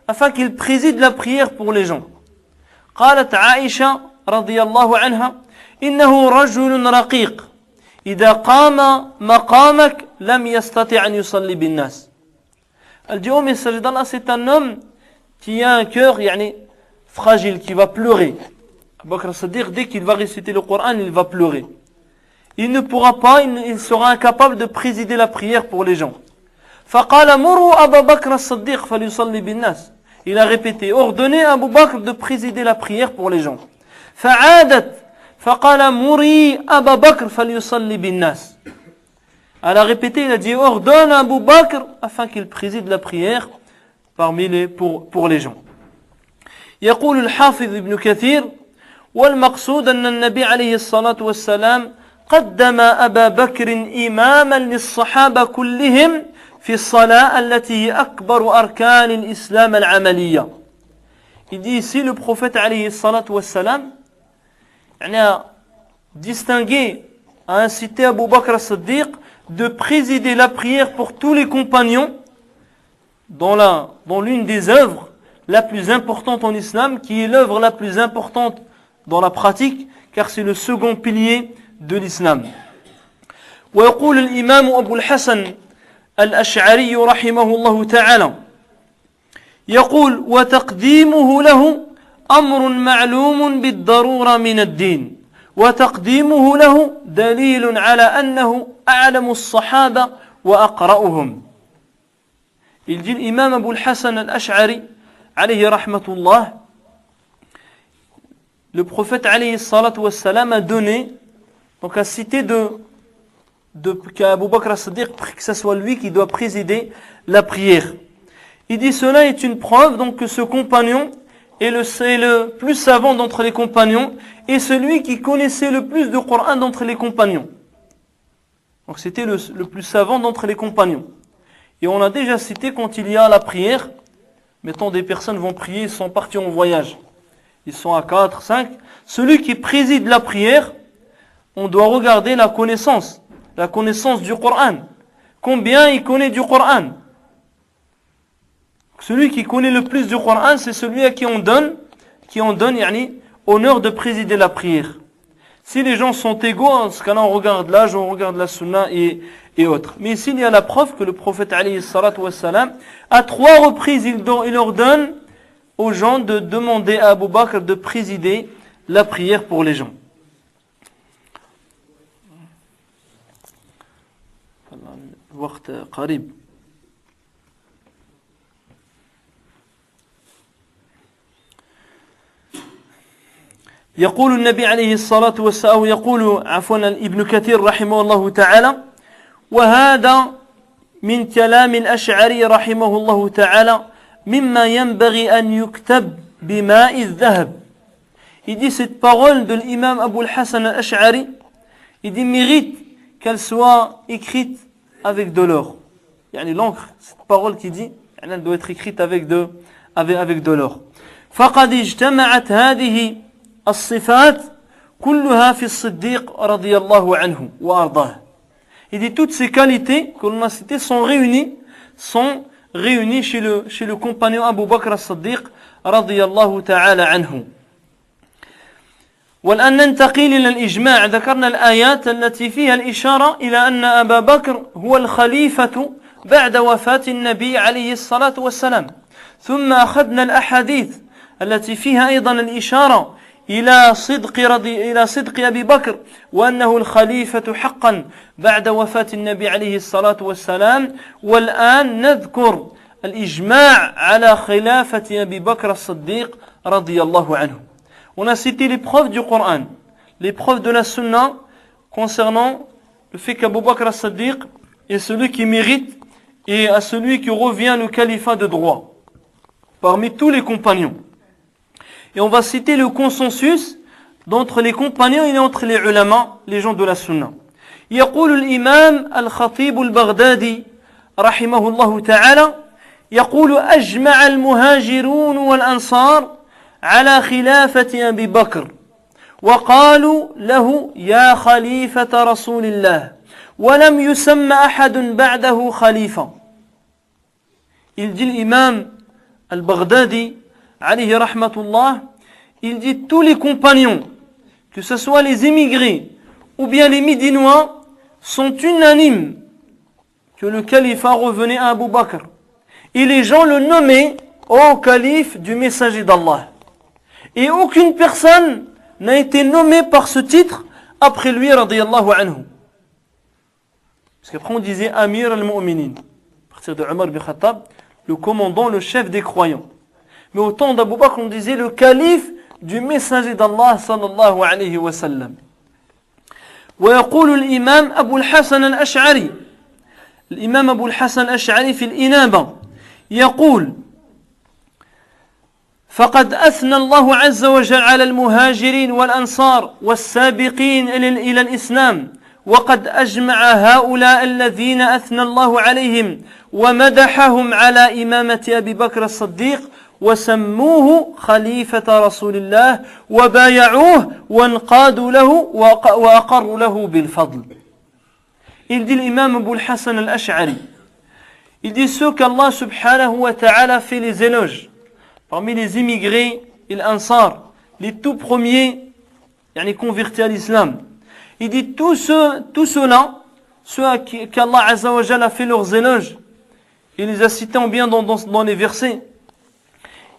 afin qu'il préside la prière pour les gens. قالت عائشة رضي الله عنها إنه رجل رقيق إذا قام مقامك لم يستطع أن يصلي بالناس. Elle dit, oh messager d'Allah, c'est un homme qui a un cœur fragile, qui va pleurer. Abu Bakr as-Siddiq, dès qu'il va réciter le Coran, il va pleurer. Il ne pourra pas, il sera incapable de présider la prière pour les gens. فقال مروا أبا بكر الصديق فليصلي بالناس. Il a répété, ordonnez à Abu Bakr de présider la prière pour les gens. فعادت فقال مري أبا بكر فليصلي بالناس. Elle a répété, il a dit, ordonne à Abu Bakr afin qu'il préside la prière pour les gens. يقول الحافظ ابن كثير والمقصود أن النبي عليه الصلاة والسلام قدم أبا بكر إماما للصحابة كلهم في الصلاة التي هي أكبر أركان الإسلام العملية. Il dit ici le prophète عليه الصلاة والسلام a distingué, a incité Abu Bakr as-Siddiq de présider la prière pour tous les compagnons dans l'une des œuvres la plus importante en islam, qui est l'œuvre la plus importante dans la pratique, car c'est le second pilier de l'islam. ويقول الإمام أبو الحسن الأشعري رحمه الله تعالى يقول وتقديمه له أمر معلوم بالضرورة من الدين وتقديمه له دليل على أنه أعلم الصحابة وأقرأهم. Il dit l'imam Abu al-Hasan al-Ash'ari alayhi rahmatullah, le prophète alayhi salatu wassalam a donné, donc a cité qu'Abu Bakr as-Siddiq, que ce soit lui qui doit présider la prière. Il dit cela est une preuve donc que ce compagnon est le plus savant d'entre les compagnons et celui qui connaissait le plus de Coran d'entre les compagnons. Donc c'était le plus savant d'entre les compagnons. Et on a déjà cité quand il y a la prière, mettons des personnes vont prier, ils sont partis en voyage. Ils sont à 4, 5. Celui qui préside la prière, on doit regarder la connaissance du Coran. Combien il connaît du Coran? Celui qui connaît le plus du Coran, c'est celui à qui on donne honneur de présider la prière. Si les gens sont égaux, en ce cas-là, on regarde l'âge, on regarde la sunna et autres. Mais ici, il y a la preuve que le prophète, alayhi salatu wassalam, à 3 reprises, il ordonne aux gens de demander à Abu Bakr de présider la prière pour les gens. الوقت قريب. يقول النبي عليه الصلاة والسلام أو يقول ابن كثير رحمه الله تعالى وهذا من كلام الأشعري رحمه الله تعالى مما ينبغي أن يكتب بماء الذهب. Il dit cette parole de l'imam Abu al-Hasan al-Ash'ari, il dit mérite qu'elle soit écrite avec de l'or. L'encre, cette parole qui dit, elle doit être écrite avec de l'or. فقد اجتمعت هذه الصفات كلها في الصديق رضي الله عنه وأرضاه. Il dit toutes ces qualités que l'on a citées sont réunies chez le compagnon Abu Bakr as-Siddiq رضي الله تعالى عنه. والآن ننتقل إلى الإجماع. ذكرنا الآيات التي فيها الإشارة إلى أن أبا بكر هو الخليفة بعد وفاة النبي عليه الصلاة والسلام. ثم أخذنا الأحاديث التي فيها أيضا الإشارة إلى صدق أبي بكر وأنه الخليفة حقا بعد وفاة النبي عليه الصلاة والسلام. والآن نذكر الإجماع على خلافة أبي بكر الصديق رضي الله عنه. On a cité les preuves du Coran, les preuves de la Sunna concernant le fait qu'Abu Bakr as-Siddiq est celui qui mérite et à celui qui revient le califat de droit parmi tous les compagnons. Et on va citer le consensus d'entre les compagnons et entre les ulama, les gens de la Sunna. يقول الإمام الخطيب البغدادي رحمه الله تعالى يقول أجمع المهاجرون والأنصار على خلافة أبي بكر وقالوا له يا خليفة رسول الله ولم يسمى أحد بعده خليفة. Il dit l'imam al-Baghdadi alayhi rahmatullah, il dit tous les compagnons, que ce soit les émigrés ou bien les Médinois, sont unanimes que le califat revenait à Abu Bakr. Et les gens le nommaient au calife du messager d'Allah. Et aucune personne n'a été nommée par ce titre après lui, radiyallahu anhu. Parce qu'après on disait Amir al-Mu'minin, à partir de Omar bin Khattab, le commandant, le chef des croyants. Mais au temps d'Abu Bakr, on disait le calife du messager d'Allah sallallahu alayhi wa sallam. ويقول الإمام أبو الحسن الأشعري الإمام أبو الحسن الأشعري في الإنابة يقول فقد أثنى الله عز وجل على المهاجرين والأنصار والسابقين إلى الإسلام وقد أجمع هؤلاء الذين أثنى الله عليهم ومدحهم على إمامة أبي بكر الصديق وسموه خليفة رسول الله وبايعوه وانقادوا له وأقروا له بالفضل. Il dit l'imam Abu al-Hassan al-Ash'ari, il dit ceux qu'Allah subhanahu wa ta'ala fait les éloges parmi les immigrés et les ansar, les tout premiers convertis à l'islam. Il dit tous ceux-là, ceux qu'Allah azza wa jalla a fait leurs éloges, il les a cités en bien dans les versets.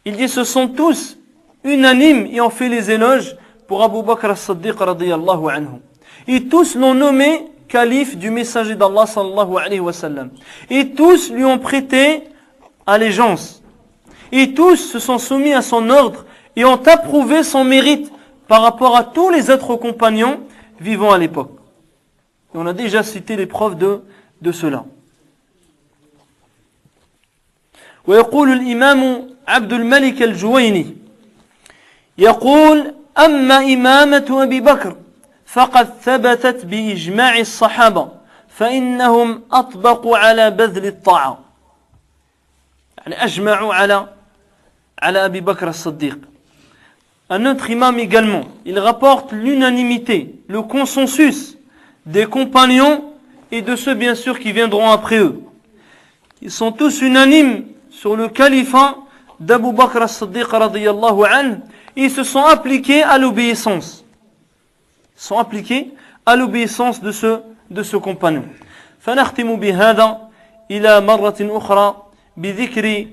Il dit ce sont tous unanimes et ont fait les éloges pour Abu Bakr as-Siddiq radiyallahu anhu. Et tous l'ont nommé calife du messager d'Allah sallallahu alayhi wa sallam. Et tous lui ont prêté allégeance. Et tous se sont soumis à son ordre et ont approuvé son mérite par rapport à tous les autres compagnons vivant à l'époque. Et on a déjà cité les preuves de cela. ويقول الإمام عبد الملك الجويني يقول أما إمامة أبي بكر فقد ثبتت بإجماع الصحابة فإنهم أطبقوا على بذل الطاعة يعني أجمعوا على أبي بكر الصديق. Un autre imam également, il rapporte l'unanimité, le consensus des compagnons et de ceux bien sûr qui viendront après eux. Ils sont tous unanimes sur le califat d'Abu Bakr as-Siddiq radiyallahu anhu, ils se sont appliqués à l'obéissance. Ils sont appliqués à l'obéissance de ce compagnon. فنختم بهذا إلى مرة أخرى بذكر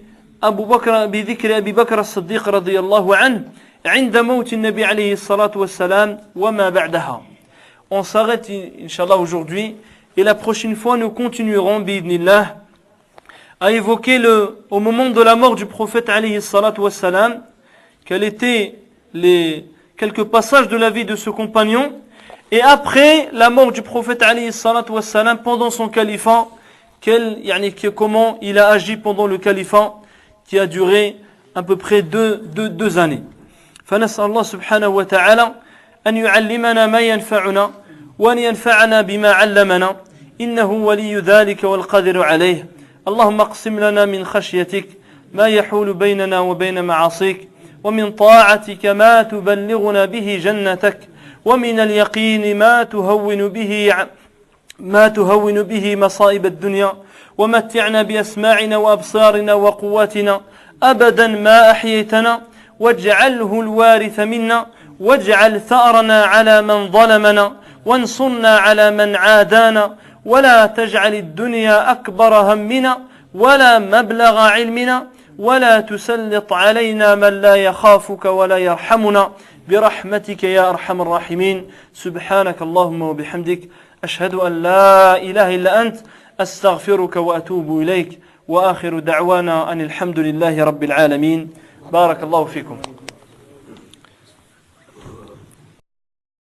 أبي بكر الصديق رضي الله عنه عند موت النبي عليه الصلاة والسلام وما بعدها. On s'arrête Inch'Allah aujourd'hui et la prochaine fois nous continuerons bi'idhnillah à évoquer au moment de la mort du prophète alayhi salatu wassalam, quels étaient les quelques passages de la vie de ce compagnon, et après la mort du prophète alayhi salatu wassalam, pendant son califat, comment il a agi pendant le califat qui a duré à peu près deux années. فنسأل الله سبحانه وتعالى أن يعلمنا ما ينفعنا وأن ينفعنا بما علمنا إنه ولي ذلك والقادر عليه. اللهم اقسم لنا من خشيتك ما يحول بيننا وبين معاصيك ومن طاعتك ما تبلغنا به جنتك ومن اليقين ما تهون به مصائب الدنيا ومتعنا بأسماعنا وأبصارنا وقواتنا أبدا ما أحييتنا واجعله الوارث منا واجعل ثأرنا على من ظلمنا وانصرنا على من عادانا ولا تجعل الدنيا أكبر همنا ولا مبلغ علمنا ولا تسلط علينا من لا يخافك ولا يرحمنا برحمتك يا أرحم الراحمين. سبحانك اللهم وبحمدك أشهد أن لا إله إلا أنت أستغفرك وأتوب إليك وآخر دعوانا أن الحمد لله رب العالمين. بارك الله فيكم.